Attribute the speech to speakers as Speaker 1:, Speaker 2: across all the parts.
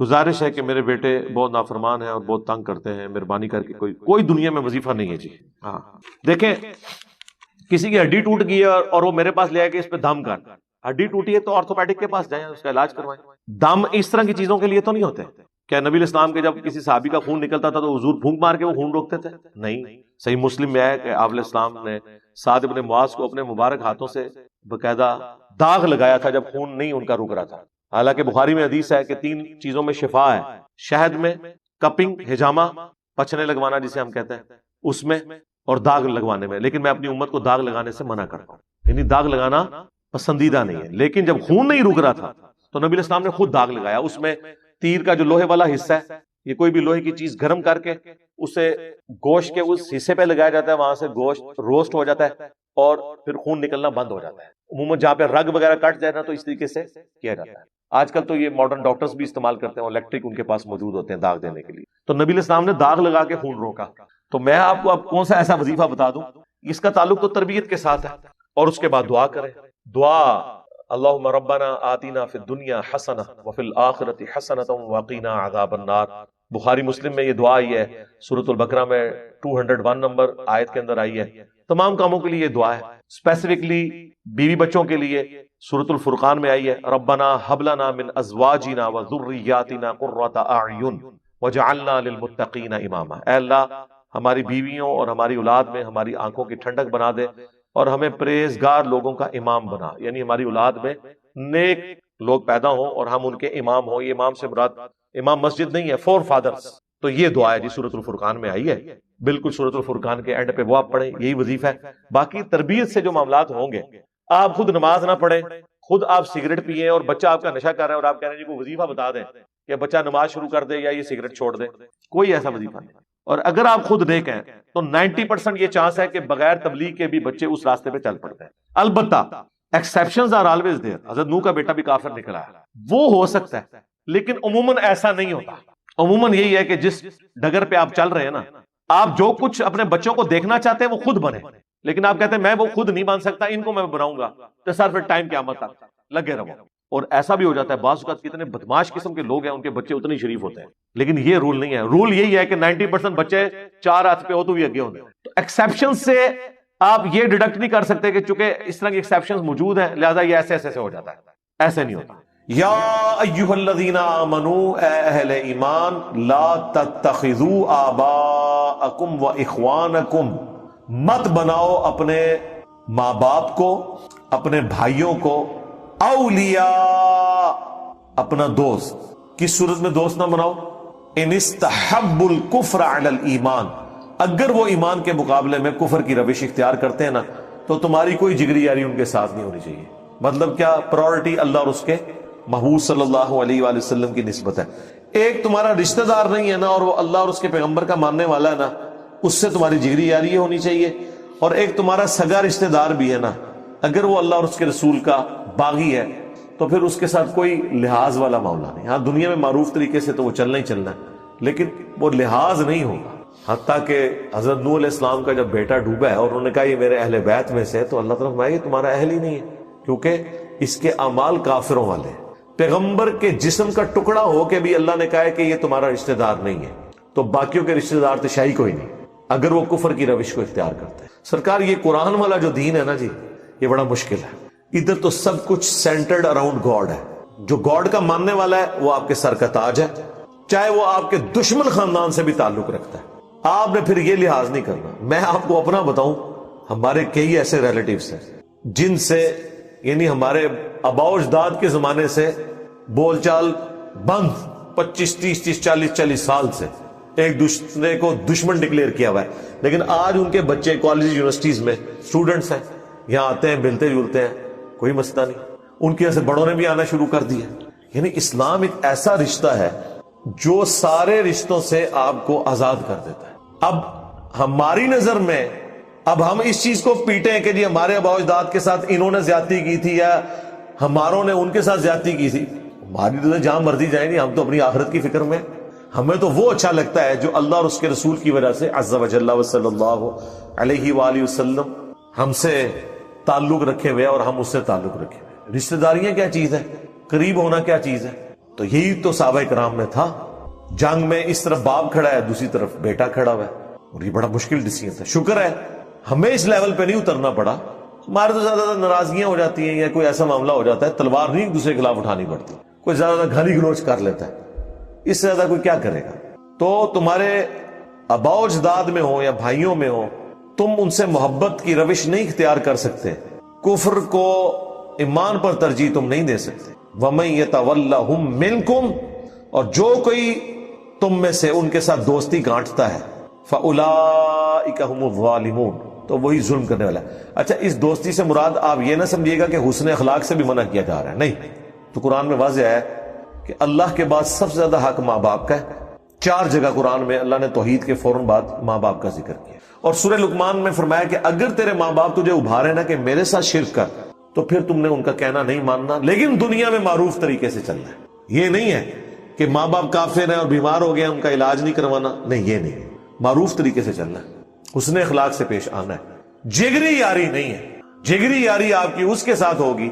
Speaker 1: گزارش ہے کہ میرے بیٹے بہت نافرمان ہیں اور بہت تنگ کرتے ہیں، مہربانی کر کے کوئی دنیا میں وظیفہ نہیں ہے جی. ہاں دیکھیں، کسی کی ہڈی ٹوٹ گئی ہے اور وہ میرے پاس لے آئے کہ اس پہ دم کر. ہڈی ٹوٹی ہے تو آرتھوپیڈک کے پاس جائیں، اس کا علاج کروائیں. دم اس طرح کی چیزوں کے لیے تو نہیں ہوتے. کیا نبی الاسلام کے جب کسی صحابی کا خون نکلتا تھا تو حضور پھونک مار کے وہ خون روکتے تھے؟ نہیں. صحیح مسلم میں ہے کہ آپ علیہ السلام نے سعد بن معاذ کو اپنے مبارک ہاتھوں سے باقاعدہ داغ لگایا تھا جب خون نہیں ان کا رک رہا تھا. حالانکہ بخاری میں حدیث ہے کہ 3 چیزوں میں شفا ہے: شہد میں، کپنگ ہجامہ پچھنے لگوانا جسے ہم کہتے ہیں اس میں، اور داغ لگوانے میں. لیکن میں اپنی امت کو داغ لگانے سے منع کرتا ہوں، یعنی داغ لگانا پسندیدہ نہیں ہے. لیکن جب خون نہیں رک رہا تھا تو نبی الاسلام نے خود داغ لگایا. اس میں تیر کا جو لوہے والا حصہ ہے، یہ کوئی بھی لوہے کی چیز گرم کر کے اسے گوشت کے اس حصے پہ لگایا جاتا ہے، وہاں سے گوشت روسٹ ہو جاتا ہے اور پھر خون نکلنا بند ہو جاتا ہے. عموماً جہاں پہ رگ وغیرہ کٹ جائے نا تو اس طریقے سے کیا جاتا ہے. آج کل تو یہ ماڈرن ڈاکٹرز بھی استعمال کرتے ہیں، الیکٹرک ان کے پاس موجود ہوتے ہیں داغ دینے کے لیے. تو نبی الاسلام نے داغ لگا کے خون روکا. تو میں آپ کو اب کون سا ایسا وظیفہ بتا دوں، اس کا تعلق تو تربیت کے ساتھ ہے. اور اس کے بعد دعا کریں. دعا: اللہم ربنا آتنا فی الدنیا حسنہ وفی الآخرۃ حسنۃ وقنا عذاب النار. بخاری مسلم میں یہ دعا آئی ہے، سورۃ البقرہ میں 201 نمبر آیت کے اندر آئی ہے. تمام کاموں کے لیے یہ دعا ہے. اسپیسیفکلی بیوی بچوں کے لیے سورۃ الفرقان میں آئی ہے، ربنا ھب لنا من ازواجنا وذریاتنا قرۃ اعین وجعلنا للمتقین اماما. اے اللہ، ہماری بیویوں اور ہماری اولاد میں ہماری آنکھوں کی ٹھنڈک بنا دے اور ہمیں پرہیزگار لوگوں کا امام بنا. یعنی ہماری اولاد میں نیک لوگ پیدا ہوں اور ہم ان کے امام ہوں. یہ امام سے مراد امام مسجد نہیں ہے، فور فادرز. تو یہ دعا ہے جی سورۃ الفرقان میں آئی ہے. بالکل سورۃ الفرقان کے اینڈ پہ وہ آپ پڑھیں، یہی وظیفہ ہے. باقی تربیت سے جو معاملات ہوں گے، آپ خود نماز نہ پڑھیں، خود آپ سگریٹ پیئیں اور بچہ آپ کا نشہ کر رہا ہے اور آپ کہہ رہے ہیں جی کوئی وظیفہ بتا دیں کہ بچہ نماز شروع کر دے یا یہ سگریٹ چھوڑ دے. کوئی ایسا وظیفہ نہیں. اور اگر آپ خود نیک ہیں تو 90% یہ چانس ہے کہ بغیر تبلیغ کے بھی بچے اس راستے پہ چل پڑتے ہیں. البتہ ایکسیپشنز آر آلویز دیئر. حضرت نوح کا بیٹا بھی کافر نکلا ہے، وہ ہو سکتا ہے، لیکن عموماً ایسا نہیں ہوتا. عموماً یہی ہے کہ جس ڈگر پہ آپ چل رہے ہیں نا، آپ جو کچھ اپنے بچوں کو دیکھنا چاہتے ہیں وہ خود بنے. لیکن آپ کہتے ہیں میں وہ خود نہیں بن سکتا، ان کو میں بناؤں گا، تو سر پھر ٹائم قیامت تک لگے رہو. اور ایسا بھی ہو جاتا ہے بعض اوقات کتنے بدماش قسم کے لوگ ہیں ان کے بچے اتنے شریف ہوتے ہیں. لیکن یہ رول نہیں ہے. رول یہی ہے کہ 90% بچے 4 ہاتھ پہ ہو تو بھی اگے ہوتے ہیں. تو ایکسیپشن سے آپ یہ ڈیڈکٹ نہیں کر سکتے کہ چونکہ اس طرح کی ایکسیپشن موجود ہیں لہذا یہ ایسے ایسے سے ہو جاتا ہے. ایسے نہیں ہوتا. یا ایھا الذین آمنوا، اے اہل ایمان، لا تتخذوا آباءکم و اخوانکم، مت بناؤ اپنے ماں باپ کو، اپنے بھائیوں کو، اولیاء، اپنا دوست. کس صورت میں دوست نہ بناؤ؟ ان استحبوا الکفر علی الایمان، اگر وہ ایمان کے مقابلے میں کفر کی روش اختیار کرتے ہیں نا تو تمہاری کوئی جگری یاری ان کے ساتھ نہیں ہونی چاہیے. مطلب کیا؟ پرائورٹی اللہ اور اس کے محبوب صلی اللہ علیہ وآلہ وسلم کی نسبت ہے. ایک تمہارا رشتہ دار نہیں ہے نا اور وہ اللہ اور اس کے پیغمبر کا ماننے والا ہے نا، اس سے تمہاری جگری یاری ہونی چاہیے. اور ایک تمہارا سگا رشتہ دار بھی ہے نا، اگر وہ اللہ اور اس کے رسول کا باغی ہے تو پھر اس کے ساتھ کوئی لحاظ والا معاملہ نہیں. ہاں دنیا میں معروف طریقے سے تو وہ چلنا ہی چلنا ہے، لیکن وہ لحاظ نہیں ہوگا. حتیٰ کہ حضرت نوح علیہ السلام کا جب بیٹا ڈوبا ہے اور انہوں نے کہا یہ میرے اہل بیت میں سے ہے، تو اللہ تعالیٰ فرمایا یہ تمہارا اہل ہی نہیں ہے، کیونکہ اس کے اعمال کافروں والے ہیں. پیغمبر کے جسم کا ٹکڑا ہو کے بھی اللہ نے کہا ہے کہ یہ تمہارا رشتہ دار نہیں ہے، تو باقیوں کے رشتہ دار تو شاہی کوئی نہیں اگر وہ کفر کی روش کو اختیار کرتے ہیں. سرکار یہ قرآن والا جو دین ہے نا جی، یہ بڑا مشکل ہے. ادھر تو سب کچھ سینٹرڈ اراؤنڈ گاڈ ہے. جو گاڈ کا ماننے والا ہے وہ آپ کے سر کا تاج ہے، چاہے وہ آپ کے دشمن خاندان سے بھی تعلق رکھتا ہے. آپ نے پھر یہ لحاظ نہیں کرنا. میں آپ کو اپنا بتاؤں، ہمارے کئی ایسے ریلیٹیوز ہیں جن سے یعنی ہمارے آباء و اجداد کے زمانے سے بول چال بند، 25 30 40 سال سے ایک دوسرے کو دشمن ڈکلیئر کیا ہوا ہے، لیکن آج ان کے بچے کالج یونیورسٹیز میں اسٹوڈنٹس ہیں، یہاں آتے ہیں، ملتے جلتے ہیں، کوئی مسئلہ نہیں. ان کے سے بڑوں نے بھی آنا شروع کر دیا. یعنی اسلام ایک ایسا رشتہ ہے جو سارے رشتوں سے آپ کو آزاد کر دیتا ہے. اب ہماری نظر میں اب ہم اس چیز کو پیٹیں کہ جی ہمارے آباء و اجداد کے ساتھ انہوں نے زیادتی کی تھی یا ہماروں نے ان کے ساتھ زیادتی کی تھی. ہماری تو جہاں مرضی جائیں گی، ہم تو اپنی آخرت کی فکر میں. ہمیں تو وہ اچھا لگتا ہے جو اللہ اور اس کے رسول کی وجہ سے عز و جل و صلی اللہ علیہ وآلہ وسلم ہم سے تعلق رکھے ہوئے اور ہم اس سے تعلق رکھے ہوئے. رشتہ داریاں کیا چیز ہے؟ قریب ہونا کیا چیز ہے؟ تو یہی تو صحابہ کرام میں تھا. جنگ میں اس طرف باپ کھڑا ہے, دوسری طرف بیٹا کھڑا ہوا ہے, اور یہ بڑا مشکل ڈیسیجن تھا. شکر ہے ہمیں اس لیول پہ نہیں اترنا پڑا. ہمارے تو زیادہ ناراضگیاں ہو جاتی ہیں یا کوئی ایسا معاملہ ہو جاتا ہے, تلوار نہیں ایک دوسرے کے خلاف اٹھانی پڑتی, کوئی زیادہ گالی گلوچ کر لیتا ہے, اس سے زیادہ کوئی کیا کرے گا. تو تمہارے آباء و اجداد میں ہو یا بھائیوں میں ہو, تم ان سے محبت کی روش نہیں اختیار کر سکتے, کفر کو ایمان پر ترجیح تم نہیں دے سکتے. وَمَن يَتَوَلَّهُم مِّنكُمْ, اور جو کوئی تم میں سے ان کے ساتھ دوستی گانٹتا ہے, فَأُولَٰئِكَ هُمُ الظَّالِمُونَ, تو وہی ظلم کرنے والا ہے. اچھا, اس دوستی سے مراد آپ یہ نہ سمجھیے گا کہ حسن اخلاق سے بھی منع کیا جا رہا ہے, نہیں. تو قرآن میں واضح ہے کہ اللہ کے بعد سب سے زیادہ حق ماں باپ کا ہے. 4 جگہ قرآن میں اللہ نے توحید کے فوراً بعد ماں باپ کا ذکر کیا. اور سورہ لقمان میں فرمایا کہ اگر تیرے ماں باپ تجھے ابھارے نا کہ میرے ساتھ شرک کر, تو پھر تم نے ان کا کہنا نہیں ماننا, لیکن دنیا میں معروف طریقے سے چلنا ہے. یہ نہیں ہے کہ ماں باپ کافر ہیں اور بیمار ہو گئے ان کا علاج نہیں کروانا, نہیں, یہ نہیں. معروف طریقے سے چلنا ہے, حسن اخلاق سے پیش آنا ہے. جگری یاری نہیں ہے. جگری یاری آپ کی اس کے ساتھ ہوگی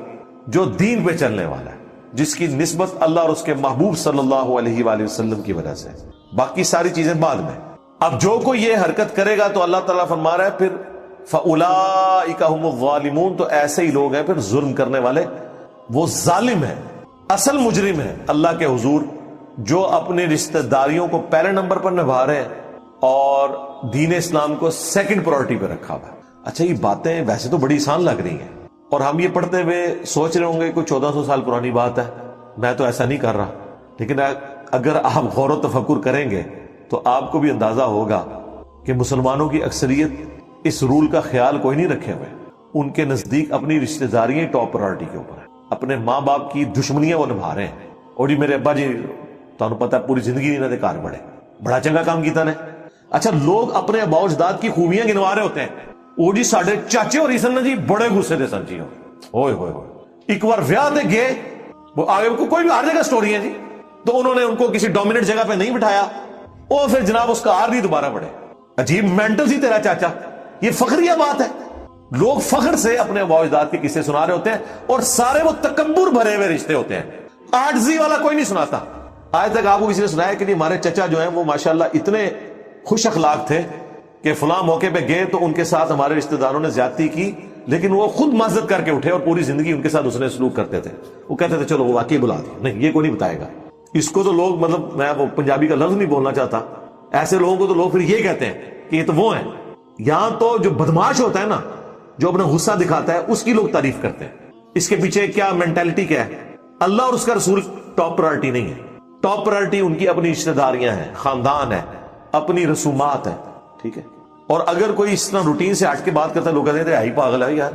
Speaker 1: جو دین پہ چلنے والا ہے, جس کی نسبت اللہ اور اس کے محبوب صلی اللہ علیہ وآلہ وسلم کی وجہ سے. باقی ساری چیزیں بعد میں. اب جو کوئی یہ حرکت کرے گا تو اللہ تعالیٰ فرما رہا ہے پھر فَأُولَٰئِكَ هُمُ الظَّالِمُونَ, تو ایسے ہی لوگ ہیں پھر ظلم کرنے والے, وہ ظالم ہیں, اصل مجرم ہے اللہ کے حضور, جو اپنی رشتہ داریوں کو پہلے نمبر پر نبھا رہے ہیں اور دین اسلام کو سیکنڈ پرائورٹی پہ رکھا ہوا ہے. اچھا, یہ باتیں ویسے تو بڑی آسان لگ رہی ہیں, اور ہم یہ پڑھتے ہوئے سوچ رہے ہوں گے کوئی 1400 سال پرانی بات ہے, میں تو ایسا نہیں کر رہا. لیکن اگر آپ غور و تفکر کریں گے تو آپ کو بھی اندازہ ہوگا کہ مسلمانوں کی اکثریت اس رول کا خیال کوئی نہیں رکھے ہوئے. ان کے نزدیک اپنی رشتہ داریاں ٹاپ پرائورٹی کے اوپر ہیں, اپنے ماں باپ کی دشمنیاں وہ نبھا رہے ہیں. اور جی میرے ابا جی تمہیں پتہ ہے پوری زندگی انہوں نے کار بڑے بڑا چنگا کام کیتا نے. اچھا, لوگ اپنے ابا اجداد کی خوبیاں گنوا رہے ہوتے ہیں. وہ جی ساڈے چاچے اور سن جی بڑے غصے دے سن جی, ہوئے ہوئے ہوئے ایک بار ویاہ تے گئے, وہ آگے کو کوئی بھی ہر جگہ سٹوری ہے جی, تو انہوں نے ان کو کسی ڈومیننٹ جگہ پہ نہیں بٹھایا, وہ پھر جناب اس کا آر نہیں دوبارہ بڑھے. عجیب مینٹل سی تیرا چاچا, یہ فخریہ بات ہے. لوگ فخر سے اپنے ابا اجداد کے قصے سنا رہے ہوتے ہیں, اور سارے وہ تکبر بھرے ہوئے رشتے ہوتے ہیں. عاجزی والا کوئی نہیں سناتا. آج تک آپ کو کسی نے سنایا کہ نہیں ہمارے چچا جو ہیں وہ ماشاءاللہ اتنے خوش اخلاق تھے کہ فلاں موقع پہ گئے تو ان کے ساتھ ہمارے رشتہ داروں نے زیادتی کی, لیکن وہ خود معذرت کر کے اٹھے اور پوری زندگی ان کے ساتھ اس نے سلوک کرتے تھے. وہ کہتے تھے چلو وہ واقعی بلا دیا. نہیں, یہ کوئی نہیں بتائے گا. اس کو تو لوگ, مطلب میں وہ پنجابی کا لفظ نہیں بولنا چاہتا, ایسے لوگوں کو تو لوگ پھر یہ کہتے ہیں کہ یہ تو وہ ہیں. یہاں تو جو بدماش ہوتا ہے نا, جو اپنا غصہ دکھاتا ہے, اس کی لوگ تعریف کرتے ہیں. اس کے پیچھے کیا مینٹلٹی کیا ہے؟ اللہ اور اس کا رسول ٹاپ پرائورٹی نہیں ہے. ٹاپ پرائورٹی ان کی اپنی رشتہ داریاں ہیں, خاندان ہے, اپنی رسومات ہے. ٹھیک ہے, اور اگر کوئی اس طرح روٹین سے ہٹ کے بات کرتا ہے, لوگ کہتے ہیں ہی پاگل ہے یار,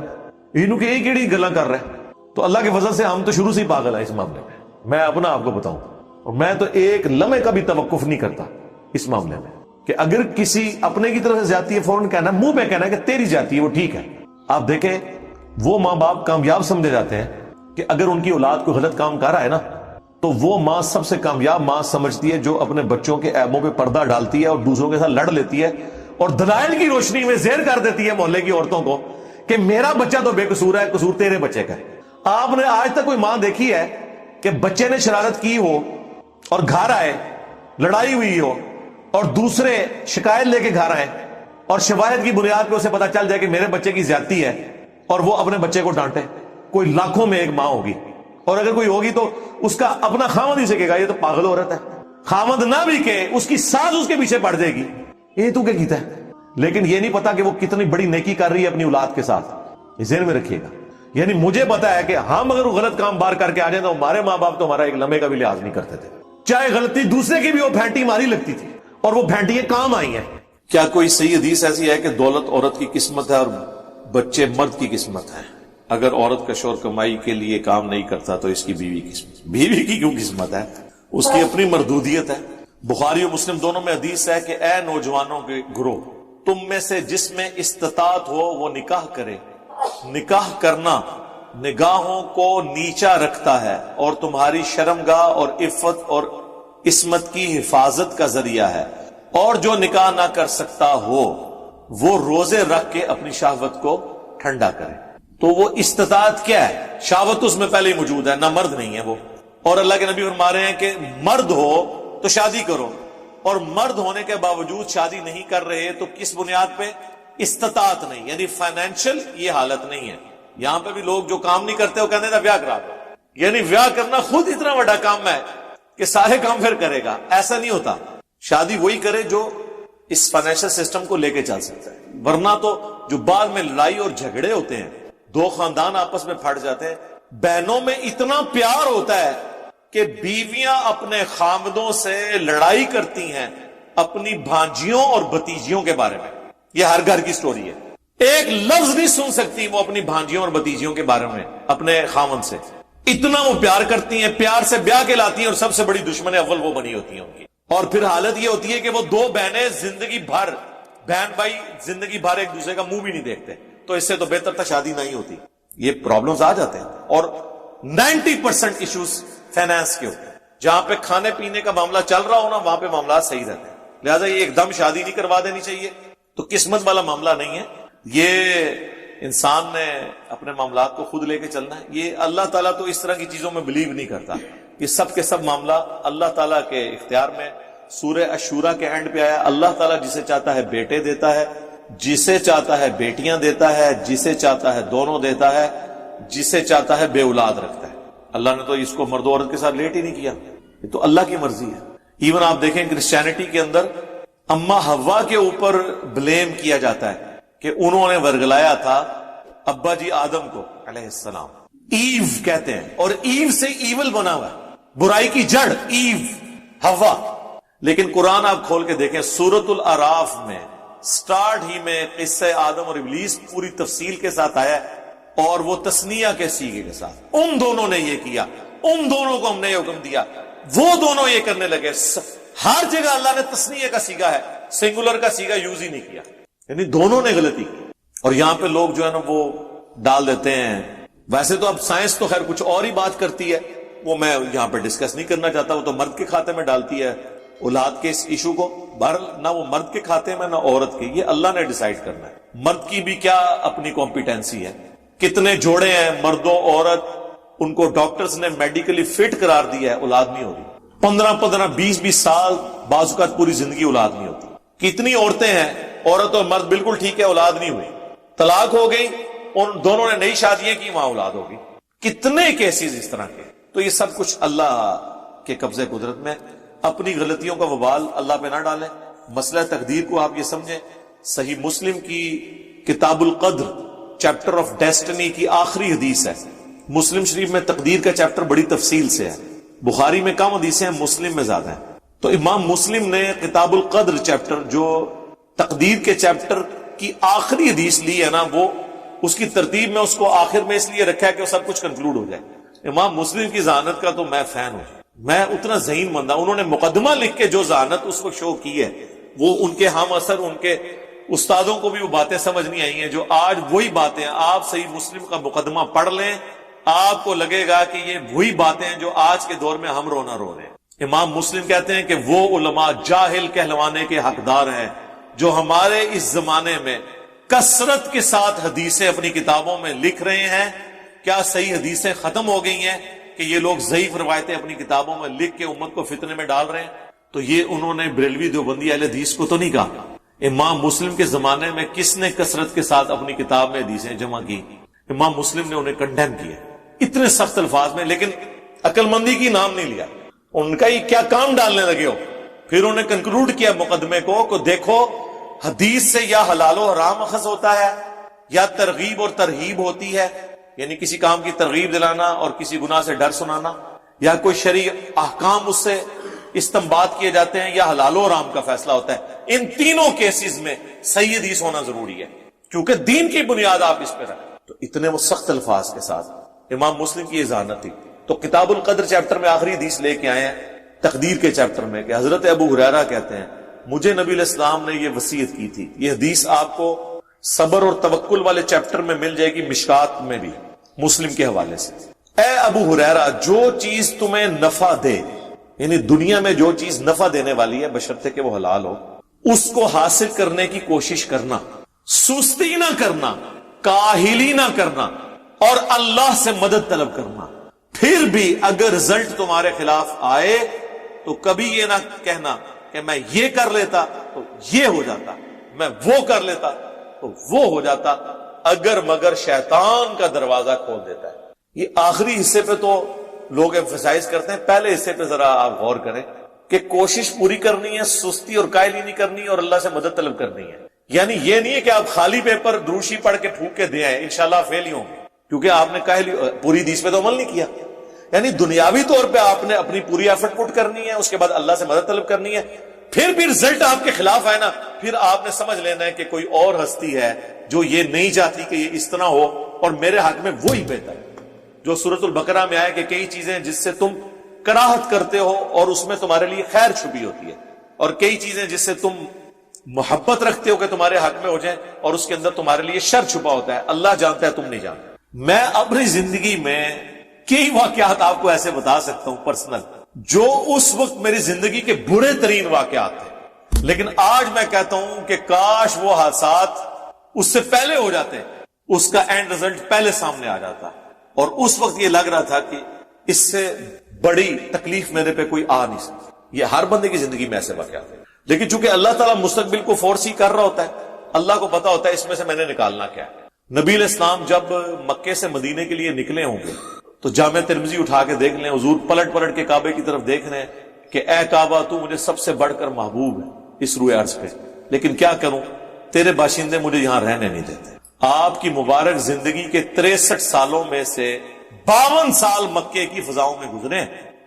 Speaker 1: انہوں کے ایک ایڑی گلاں کر رہے ہیں. تو اللہ کے فضل سے ہم تو شروع سے ہی پاگل ہیں اس معاملے میں. میں اپنا آپ کو بتاؤں, اور میں تو ایک لمحے کا بھی توقف نہیں کرتا اس معاملے میں, کہ اگر کسی اپنے کی طرف سے زیادتی ہے فوراً کہنا, منہ پہ کہنا کہ تیری زیادتی ہے وہ ٹھیک ہے. آپ دیکھیں وہ ماں باپ کامیاب سمجھے جاتے ہیں کہ اگر ان کی اولاد کو غلط کام کر رہا ہے نا, تو وہ ماں سب سے کامیاب ماں سمجھتی ہے جو اپنے بچوں کے عیبوں پہ پردہ ڈالتی ہے اور دوسروں کے ساتھ لڑ لیتی ہے, اور دلائل کی روشنی میں زہر کر دیتی ہے محلے کی عورتوں کو کہ میرا بچہ تو بے قصور ہے, قصور تیرے بچے کا ہے. آپ نے آج تک کوئی ماں دیکھی ہے کہ بچے نے شرارت کی ہو اور گھر آئے, لڑائی ہوئی ہو, اور دوسرے شکایت لے کے گھر آئے, اور شواہد کی بنیاد پہ اسے پتا چل جائے کہ میرے بچے کی زیادتی ہے, اور وہ اپنے بچے کو ڈانٹے؟ کوئی لاکھوں میں ایک ماں ہوگی, اور اگر کوئی ہوگی تو اس کا اپنا خامد ہی سے کہے گا یہ تو پاگل ہو رہتا ہے. خامد نہ بھی کہ اس کی ساز اس کے پیچھے پڑ جائے گی, یہ تو کیا کیتا ہے, لیکن یہ نہیں پتا کہ وہ کتنی بڑی نیکی کر رہی ہے اپنی اولاد کے ساتھ. یہ ذہن میں رکھیے گا. یعنی مجھے پتا ہے کہ ہم اگر وہ غلط کام بار کر کے آ جائیں تو ہمارے ماں باپ تو ہمارا ایک لمحے کا بھی لحاظ نہیں کرتے تھے, چاہے غلطی دوسرے کی بھی وہ پھینٹی ہماری لگتی تھی, اور وہ پھینٹیاں کام آئی ہیں. کیا کوئی صحیح حدیث ایسی ہے کہ دولت عورت کی قسمت ہے اور بچے مرد کی قسمت ہے؟ اگر عورت کا شوہر کمائی کے لیے کام نہیں کرتا تو اس کی بیوی کی قسمت, بیوی کی کیوں قسمت ہے؟ اس کی اپنی مردودیت ہے. بخاری اور مسلم دونوں میں حدیث ہے کہ اے نوجوانوں کے گروہ, تم میں سے جس میں استطاعت ہو وہ نکاح کرے. نکاح کرنا نگاہوں کو نیچا رکھتا ہے اور تمہاری شرمگاہ اور عفت اور عصمت کی حفاظت کا ذریعہ ہے, اور جو نکاح نہ کر سکتا ہو وہ روزے رکھ کے اپنی شہوت کو ٹھنڈا کرے. تو وہ استطاعت کیا ہے؟ شہوت اس میں پہلے ہی موجود ہے, نہ مرد نہیں ہے وہ,
Speaker 2: اور اللہ کے نبی فرما رہے ہیں کہ مرد ہو تو شادی کرو، اور مرد ہونے کے باوجود شادی نہیں کر رہے تو کس بنیاد پہ؟ استطاعت نہیں، یعنی فائنینشل یہ حالت نہیں ہے۔ یہاں پہ بھی لوگ جو کام نہیں کرتے وہ کہتے ہیں بیاہ کرا دو، یعنی بیاہ کرنا خود اتنا بڑا کام ہے کہ سارے کام پھر کرے گا، ایسا نہیں ہوتا۔ شادی وہی کرے جو اس فائنینشل سسٹم کو لے کے چل سکتا ہے، ورنہ تو جو بعد میں لڑائی اور جھگڑے ہوتے ہیں، دو خاندان آپس میں پھٹ جاتے ہیں، بہنوں میں اتنا پیار ہوتا ہے کہ بیویاں اپنے خامدوں سے لڑائی کرتی ہیں اپنی بھانجیوں اور بھتیجیوں کے بارے میں۔ یہ ہر گھر کی سٹوری ہے، ایک لفظ نہیں سن سکتی وہ اپنی بھانجیوں اور بھتیجیوں کے بارے میں اپنے خامد سے، اتنا وہ پیار کرتی ہیں، پیار سے بیاہ کے لاتی ہیں، اور سب سے بڑی دشمن اول وہ بنی ہوتی ہیں ان کی۔ اور پھر حالت یہ ہوتی ہے کہ وہ دو بہنیں زندگی بھر، بہن بھائی زندگی بھر ایک دوسرے کا منہ بھی نہیں دیکھتے، تو اس سے تو بہتر تھا شادی نہیں ہوتی۔ یہ پرابلمز آ جاتے ہیں، اور 90% ایشوز فائنانس کے ہوتے ہیں۔ جہاں پہ کھانے پینے کا معاملہ چل رہا ہو نا، وہاں پہ معاملات صحیح رہتے ہیں، لہٰذا یہ ایک دم شادی نہیں کروا دینی چاہیے، تو قسمت والا معاملہ نہیں ہے، یہ انسان نے اپنے معاملات کو خود لے کے چلنا ہے۔ یہ اللہ تعالیٰ تو اس طرح کی چیزوں میں بلیو نہیں کرتا، یہ سب کے سب معاملہ اللہ تعالیٰ کے اختیار میں۔ سورہ الشورى کے اینڈ پہ آیا، اللہ تعالیٰ جسے چاہتا ہے بیٹے دیتا ہے، جسے چاہتا ہے بیٹیاں دیتا ہے، جسے چاہتا ہے دونوں دیتا ہے، جسے چاہتا ہے بے اولاد رکھتا ہے۔ اللہ نے تو اس کو مرد و عورت کے ساتھ لیٹ ہی نہیں کیا، یہ تو اللہ کی مرضی ہے۔ ایون آپ دیکھیں کرسچینٹی کے اندر اما حوا کے اوپر بلیم کیا جاتا ہے کہ انہوں نے ورگلایا تھا ابا جی آدم کو علیہ السلام، ایو کہتے ہیں، اور ایو سے ایول بنا ہوا ہے، برائی کی جڑ ایو، حوا۔ لیکن قرآن آپ کھول کے دیکھیں سورۃ الاعراف میں سٹارٹ ہی میں قصہ آدم اور ابلیس پوری تفصیل کے ساتھ آیا ہے، اور وہ تسنیہ کے سیغے کے ساتھ، ان دونوں نے یہ کیا، ان دونوں کو ہم نے یہ حکم دیا، وہ دونوں یہ کرنے لگے۔ ہر جگہ اللہ نے تسنیہ کا سیغہ ہے، سنگولر کا سیغہ یوز ہی نہیں کیا، یعنی دونوں نے غلطی کی۔ اور یہاں پہ لوگ جو ہے نا وہ ڈال دیتے ہیں، ویسے تو اب سائنس تو خیر کچھ اور ہی بات کرتی ہے، وہ میں یہاں پہ ڈسکس نہیں کرنا چاہتا، وہ تو مرد کے کھاتے میں ڈالتی ہے اولاد کے اس ایشو کو، بہرحال نہ وہ مرد کے کھاتے میں نہ عورت کے، یہ اللہ نے ڈیسائیڈ کرنا ہے۔ مرد کی بھی کیا اپنی کمپیٹنسی ہے، کتنے جوڑے ہیں مرد و عورت، ان کو ڈاکٹرز نے میڈیکلی فٹ قرار دیا ہے، اولاد نہیں ہوتی، 15 20 سال، بعض اوقات پوری زندگی اولاد نہیں ہوتی۔ کتنی عورتیں ہیں، عورت اور مرد بالکل ٹھیک ہے، اولاد نہیں ہوئی، طلاق ہو گئی، ان دونوں نے نئی شادیاں کی، وہاں اولاد ہوگی، کتنے کیسز اس طرح کے۔ تو یہ سب کچھ اللہ کے قبضے قدرت میں، اپنی غلطیوں کا وبال اللہ پہ نہ ڈالیں۔ مسئلہ تقدیر کو آپ یہ سمجھیں، صحیح مسلم کی کتاب القدر چیپٹر آف ڈیسٹنی کی آخری حدیث ہے، مسلم شریف میں تقدیر کا چیپٹر بڑی تفصیل سے ہے، بخاری میں کم حدیثیں ہیں، مسلم میں زیادہ ہیں۔ تو امام مسلم نے کتاب القدر چیپٹر، جو تقدیر کے چیپٹر کی آخری حدیث لی ہے نا، وہ اس کی ترتیب میں اس کو آخر میں اس لیے رکھا ہے کہ وہ سب کچھ کنکلوڈ ہو جائے۔ امام مسلم کی ذہانت کا تو میں فین ہوں، میں اتنا ذہین بندہ، انہوں نے مقدمہ لکھ کے جو ذہانت اس وقت شو کی ہے، وہ ان کے ہم اثر، ان کے استادوں کو بھی وہ باتیں سمجھ نہیں آئی ہیں جو آج وہی باتیں۔ آپ صحیح مسلم کا مقدمہ پڑھ لیں، آپ کو لگے گا کہ یہ وہی باتیں ہیں جو آج کے دور میں ہم رونا رو رہے ہیں۔ امام مسلم کہتے ہیں کہ وہ علماء جاہل کہلوانے کے حقدار ہیں جو ہمارے اس زمانے میں کثرت کے ساتھ حدیثیں اپنی کتابوں میں لکھ رہے ہیں۔ کیا صحیح حدیثیں ختم ہو گئی ہیں کہ یہ لوگ ضعیف روایتیں اپنی کتابوں میں لکھ کے امت کو فتنے میں ڈال رہے ہیں؟ تو یہ انہوں نے بریلوی دیوبندی اہل حدیث کو تو نہیں کہا۔ امام مسلم کے زمانے میں کس نے کثرت کے ساتھ اپنی کتاب میں حدیثیں جمع کی؟ امام مسلم نے انہیں کنڈیم کیا اتنے سخت الفاظ میں، لیکن عقل مندی کی نام نہیں لیا، ان کا یہ کیا کام ڈالنے لگے ہو۔ پھر انہوں نے کنکلوڈ کیا مقدمے کو دیکھو حدیث سے یا حلال و حرام اخذ ہوتا ہے یا ترغیب اور ترہیب ہوتی ہے، یعنی کسی کام کی ترغیب دلانا اور کسی گناہ سے ڈر سنانا، یا کوئی شرعی احکام اس سے استنباط کیے جاتے ہیں، یا حلال و حرام کا فیصلہ ہوتا ہے۔ ان تینوں کیسز میں صحیح حدیث ہونا ضروری ہے، کیونکہ دین کی بنیاد آپ اس پہ رکھیں۔ تو اتنے وہ سخت الفاظ کے ساتھ امام مسلم کی یہ ذہانت تھی۔ تو کتاب القدر چیپٹر میں آخری حدیث لے کے آئے ہیں تقدیر کے چیپٹر میں، کہ حضرت ابو ہریرہ کہتے ہیں مجھے نبی علیہ السلام نے یہ وصیت کی تھی۔ یہ حدیث آپ کو صبر اور توکل والے چیپٹر میں مل جائے گی، مشکات میں بھی، مسلم کے حوالے سے۔ اے ابو ہریرہ، جو چیز تمہیں نفع دے، یعنی دنیا میں جو چیز نفع دینے والی ہے بشرطے کہ وہ حلال ہو، اس کو حاصل کرنے کی کوشش کرنا، سستی نہ کرنا، کاہلی نہ کرنا، اور اللہ سے مدد طلب کرنا۔ پھر بھی اگر رزلٹ تمہارے خلاف آئے تو کبھی یہ نہ کہنا کہ میں یہ کر لیتا تو یہ ہو جاتا، میں وہ کر لیتا تو وہ ہو جاتا، اگر مگر شیطان کا دروازہ کھول دیتا ہے۔ یہ آخری حصے پہ تو لوگ ایمفسائز کرتے ہیں، پہلے حصے پہ ذرا آپ غور کریں کہ کوشش پوری کرنی ہے، سستی اور کائلی نہیں کرنی، اور اللہ سے مدد طلب کرنی ہے۔ یعنی یہ نہیں ہے کہ آپ خالی پیپر دروشی پڑھ کے پھونک کے دے آئیں، انشاءاللہ فیل ہی ہوں گے، کیونکہ آپ نے کاہلی پوری حدیث پہ تو عمل نہیں کیا۔ یعنی دنیاوی طور پہ آپ نے اپنی پوری ایفرٹ پٹ کرنی ہے، اس کے بعد اللہ سے مدد طلب کرنی ہے، پھر بھی رزلٹ آپ کے خلاف آئے نا، پھر آپ نے سمجھ لینا ہے کہ کوئی اور ہستی ہے جو یہ نہیں چاہتی کہ یہ اس طرح ہو، اور میرے حق میں وہی بہتر ہے۔ جو سورۃ البقرہ میں آئے کہ کئی چیزیں جس سے تم کراہت کرتے ہو اور اس میں تمہارے لیے خیر چھپی ہوتی ہے، اور کئی چیزیں جس سے تم محبت رکھتے ہو کہ تمہارے حق میں ہو جائیں اور اس کے اندر تمہارے لیے شر چھپا ہوتا ہے۔ اللہ جانتا ہے، تم نہیں جانتے۔ میں اپنی زندگی میں کئی واقعات آپ کو ایسے بتا سکتا ہوں پرسنل، جو اس وقت میری زندگی کے برے ترین واقعات تھے، لیکن آج میں کہتا ہوں کہ کاش وہ حادثات اس سے پہلے ہو جاتے، اس کا اینڈ رزلٹ پہلے سامنے آ جاتا، اور اس وقت یہ لگ رہا تھا کہ اس سے بڑی تکلیف میرے پہ کوئی آ نہیں سکتی۔ یہ ہر بندے کی زندگی میں ایسے واقعات ہیں، لیکن چونکہ اللہ تعالیٰ مستقبل کو فورسی کر رہا ہوتا ہے، اللہ کو پتا ہوتا ہے اس میں سے میں نے نکالنا کیا ہے۔ نبی علیہ السلام جب مکے سے مدینے کے لیے نکلے ہوں گے تو جامع ترمذی اٹھا کے دیکھ لیں، حضور پلٹ پلٹ کے کعبے کی طرف دیکھ رہے ہیں کہ اے کعبہ تو مجھے سب سے بڑھ کر محبوب ہے اس روئے عرض پہ، لیکن کیا کروں، تیرے باشندے مجھے یہاں رہنے نہیں دیتے۔ آپ کی مبارک زندگی کے 63 سالوں میں سے 52 سال مکے کی فضاؤں میں گزرے ہیں،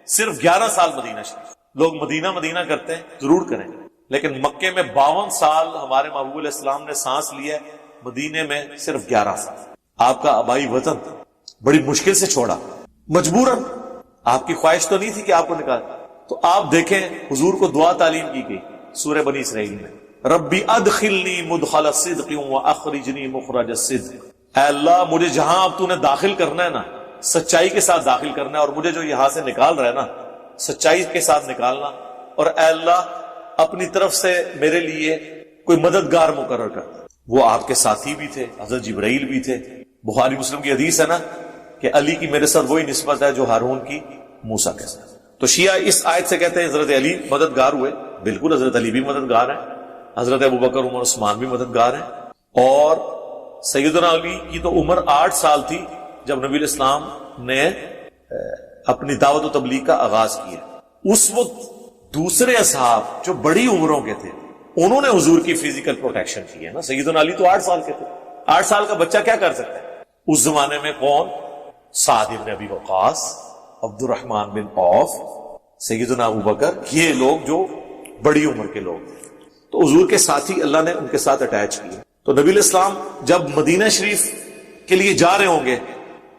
Speaker 2: صرف 11 سال مدینہ شریف۔ لوگ مدینہ مدینہ کرتے ہیں، ضرور کریں، لیکن مکے میں 52 سال ہمارے محبوب علیہ السلام نے سانس لیا، مدینے میں صرف 11 سال۔ آپ کا آبائی وطن بڑی مشکل سے چھوڑا، مجبوراً، آپ کی خواہش تو نہیں تھی کہ آپ کو نکال۔ تو آپ دیکھیں حضور کو دعا تعلیم کی گئی سورہ بنی اسرائیل میں، ربی ادخلنی مدخل صدق واخرجنی مخرج الصدق، اے اللہ مجھے جہاں اب تو نے داخل کرنا ہے نا، سچائی کے ساتھ داخل کرنا ہے، اور مجھے جو یہاں سے نکال رہا ہے نا، سچائی کے ساتھ نکالنا، اور اے اللہ اپنی طرف سے میرے لیے کوئی مددگار مقرر کر۔ وہ آپ کے ساتھی بھی تھے، حضرت جبرائیل بھی تھے۔ بخاری مسلم کی حدیث ہے نا کہ علی کی میرے ساتھ وہی نسبت ہے جو ہارون کی موسیٰ کے ساتھ۔ تو شیعہ اس آیت سے کہتے ہیں حضرت علی مددگار ہوئے، بالکل حضرت علی بھی مددگار ہیں، حضرت ابوبکر عمر عثمان بھی مددگار ہیں، اور سیدنا علی کی تو عمر 8 سال تھی جب نبی علیہ السلام نے اپنی دعوت و تبلیغ کا آغاز کیا۔ اس وقت دوسرے اصحاب جو بڑی عمروں کے تھے انہوں نے حضور کی فزیکل پروٹیکشن کی ہے نا۔ سیدنا علی تو 8 سال کے تھے، 8 سال کا بچہ کیا کر سکتا ہے؟ اس زمانے میں کون؟ سعد بن ابی وقاص، عبد الرحمن بن عوف، سیدنا ابوبکر، یہ لوگ جو بڑی عمر کے لوگ تھے، تو حضور کے ساتھی اللہ نے ان کے ساتھ اٹیچ کیے۔ تو نبی علیہ السلام جب مدینہ شریف کے لیے جا رہے ہوں گے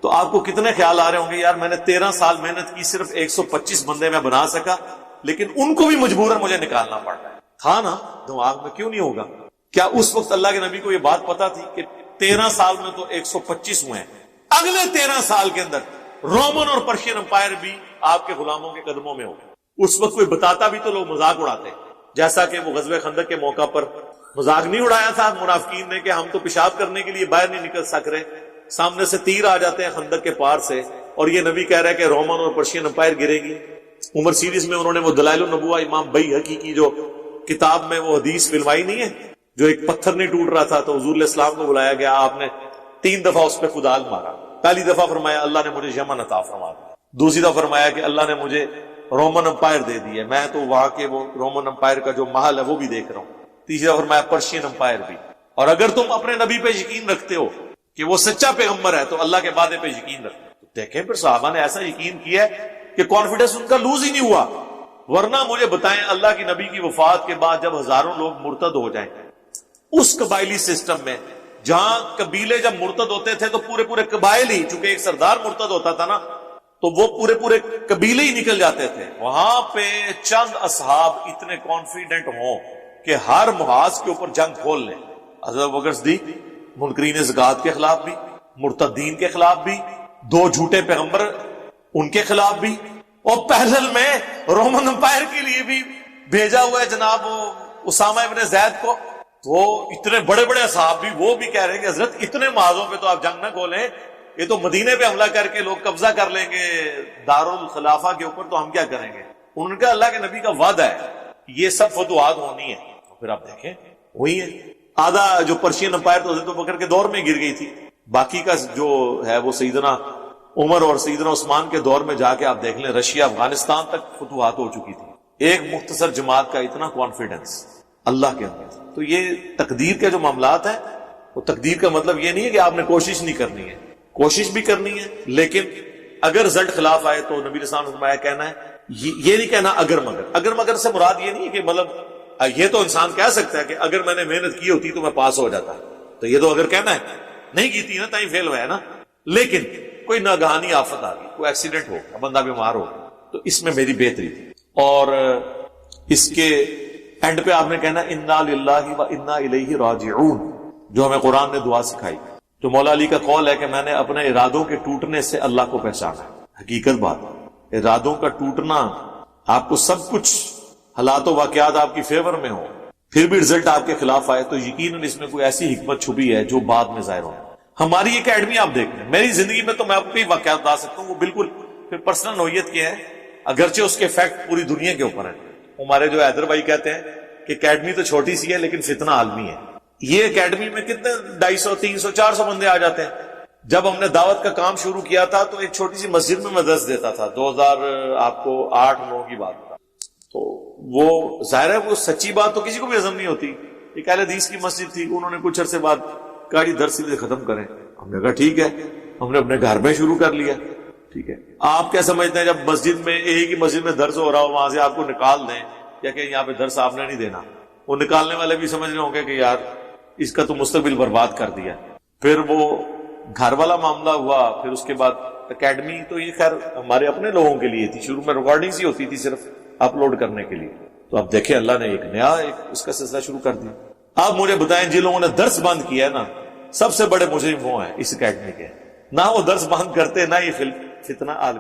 Speaker 2: تو آپ کو کتنے خیال آ رہے ہوں گے، یار میں نے 13 سال محنت کی، صرف 125 بندے میں بنا سکا، لیکن ان کو بھی مجبوراً مجھے نکالنا پڑ رہا ہے۔ تھا نا دماغ میں، کیوں نہیں ہوگا؟ کیا اس وقت اللہ کے نبی کو یہ بات پتا تھی کہ 13 سال میں تو 125 ہوئے ہیں، اگلے 13 سال کے اندر رومن اور پرشین امپائر بھی آپ کے غلاموں کے قدموں میں ہوگا؟ اس وقت کوئی بتاتا بھی تو لوگ مذاق اڑاتے، جیسا کہ وہ غزوہ خندق کے موقع پر مذاق نہیں اڑایا تھا منافقین نے کہ ہم تو پیشاب کرنے کے لیے باہر نہیں نکل سک رہے، سامنے سے تیر آ جاتے ہیں خندق کے پار سے، اور یہ نبی کہہ رہا ہے کہ رومن اور پرشین امپائر گرے گی۔ عمر سیریز میں انہوں نے وہ دلائل النبوہ امام بیہقی کی جو کتاب میں وہ حدیث فلمائی نہیں ہے، جو ایک پتھر نہیں ٹوٹ رہا تھا تو حضور علیہ السلام کو بلایا گیا، آپ نے 3 دفعہ اس پہ کدال مارا۔ پہلی دفعہ فرمایا اللہ نے مجھے یمن عطا فرما دیا، دوسری دفعہ فرمایا کہ اللہ نے مجھے رومن امپائر دے دی ہے، میں تو وہاں کے وہ رومن امپائر کا جو محل ہے وہ بھی دیکھ رہا ہوں، تیسری دفعہ فرمایا پرشین امپائر بھی۔ اور اگر تم اپنے نبی پہ یقین رکھتے ہو کہ وہ سچا پیغمبر ہے تو اللہ کے وعدے پہ یقین رکھتے ہو۔ دیکھیں پھر صحابہ نے ایسا یقین کیا ہے کہ کانفیڈنس ان کا لوز ہی نہیں ہوا۔ ورنہ مجھے بتائیں اللہ کی نبی کی وفات کے بعد جب ہزاروں لوگ مرتد ہو جائیں، اس قبائلی سسٹم میں جہاں قبیلے جب مرتد ہوتے تھے تو پورے پورے قبائل ہی، چونکہ ایک سردار مرتد ہوتا تھا نا تو وہ پورے پورے قبیلے ہی نکل جاتے تھے، وہاں پہ چند اصحاب اتنے کانفیڈنٹ ہوں کہ ہر محاذ کے اوپر جنگ کھول لیں۔ حضرت ابوبکر صدیق منکرین زکات کے خلاف بھی، مرتدین کے خلاف بھی، 2 جھوٹے پیغمبر ان کے خلاف بھی، اور پہلل میں رومن امپائر کے لیے بھی بھیجا ہوا ہے جناب اسامہ ابن زید کو۔ تو اتنے بڑے بڑے اصحاب بھی وہ بھی کہہ رہے ہیں کہ حضرت اتنے محاذوں پہ تو آپ جنگ نہ کھولیں یہ تو مدینے پہ حملہ کر کے لوگ قبضہ کر لیں گے دارالخلافہ کے اوپر، تو ہم کیا کریں گے؟ انہوں نے کہا اللہ کے نبی کا وعدہ ہے یہ سب فتوحات ہونی ہے۔ پھر آپ دیکھیں وہی ہے، آدھا جو پرشین امپائر تو حضرت ابوبکر کے دور میں گر گئی تھی، باقی کا جو ہے وہ سیدنا عمر اور سیدنا عثمان کے دور میں جا کے آپ دیکھ لیں رشیا افغانستان تک فتوحات ہو چکی تھی، ایک مختصر جماعت کا اتنا کانفیڈنس اللہ کے اندر۔ تو یہ تقدیر کے جو معاملات ہیں، وہ تقدیر کا مطلب یہ نہیں ہے کہ آپ نے کوشش نہیں کرنی ہے، کوشش بھی کرنی ہے، لیکن اگر رزلٹ خلاف آئے تو نبی رسول نے فرمایا کہنا ہے، یہ نہیں کہنا اگر مگر سے مراد یہ نہیں ہے کہ مطلب یہ تو انسان کہہ سکتا ہے کہ اگر میں نے محنت کی ہوتی تو میں پاس ہو جاتا، تو یہ تو اگر کہنا ہے، نہیں کی تھی نا تائیں فیل ہوا ہے نا، لیکن کوئی ناگہانی آفت آ گئی، کوئی ایکسیڈنٹ ہو، بندہ بیمار ہو، تو اس میں میری بہتری تھی۔ اور اس کے اینڈ پہ آپ نے کہنا انا للہ و انا الیہ راجعون، جو ہمیں قرآن نے دعا سکھائی، جو مولا علی کا قول ہے کہ میں نے اپنے ارادوں کے ٹوٹنے سے اللہ کو پہچانا۔ حقیقت بات، ارادوں کا ٹوٹنا، آپ کو سب کچھ حالات و واقعات آپ کی فیور میں ہو، پھر بھی رزلٹ آپ کے خلاف آئے، تو یقیناً اس میں کوئی ایسی حکمت چھپی ہے جو بعد میں ظاہر ہو۔ ہماری اکیڈمی آپ دیکھ لیں، میری زندگی میں تو میں آپ کو کئی واقعات بتا سکتا ہوں، وہ بالکل پھر پرسنل نوعیت کے ہیں، اگرچہ اس کے فیکٹ پوری دنیا کے اوپر ہیں۔ ہمارے جو حیدر بھائی کہتے ہیں کہ اکیڈمی تو چھوٹی سی ہے لیکن فتنہ عالمی ہے۔ یہ اکیڈمی میں کتنے 250 300 400 بندے آ جاتے ہیں۔ جب ہم نے دعوت کا کام شروع کیا تھا تو ایک چھوٹی سی مسجد میں درس دیتا تھا، 2008-9 کی بات تھا، تو وہ ظاہر ہے وہ سچی بات تو کسی کو بھی ہضم نہیں ہوتی۔ ایک اہل حدیث کی مسجد تھی، انہوں نے کچھ عرصے بعد کہا جی درس سیدھے ختم کریں، ہم نے کہا ٹھیک ہے، ہم نے اپنے گھر میں شروع کر لیا۔ ٹھیک ہے، آپ کیا سمجھتے ہیں جب مسجد میں ایک ہی مسجد میں درس ہو رہا ہو وہاں سے آپ کو نکال دیں یا کہ یہاں پہ درس آپ نے نہیں دینا، وہ نکالنے والے بھی سمجھ رہے ہوں گے کہ یار اس کا تو مستقبل برباد کر دیا۔ پھر وہ گھر والا معاملہ ہوا، پھر اس کے بعد اکیڈمی تو یہ خیر ہمارے اپنے لوگوں کے لیے تھی، شروع میں ریکارڈنگز ہی ہوتی تھی صرف اپلوڈ کرنے کے لیے، تو اب دیکھیں اللہ نے ایک نیا اس کا سلسلہ شروع کر دیا۔ آپ مجھے بتائیں جن لوگوں نے درس بند کیا ہے نا، سب سے بڑے مجرم وہ ہیں اس اکیڈمی کے، نہ وہ درس بند کرتے نہ یہ فتنہ عالم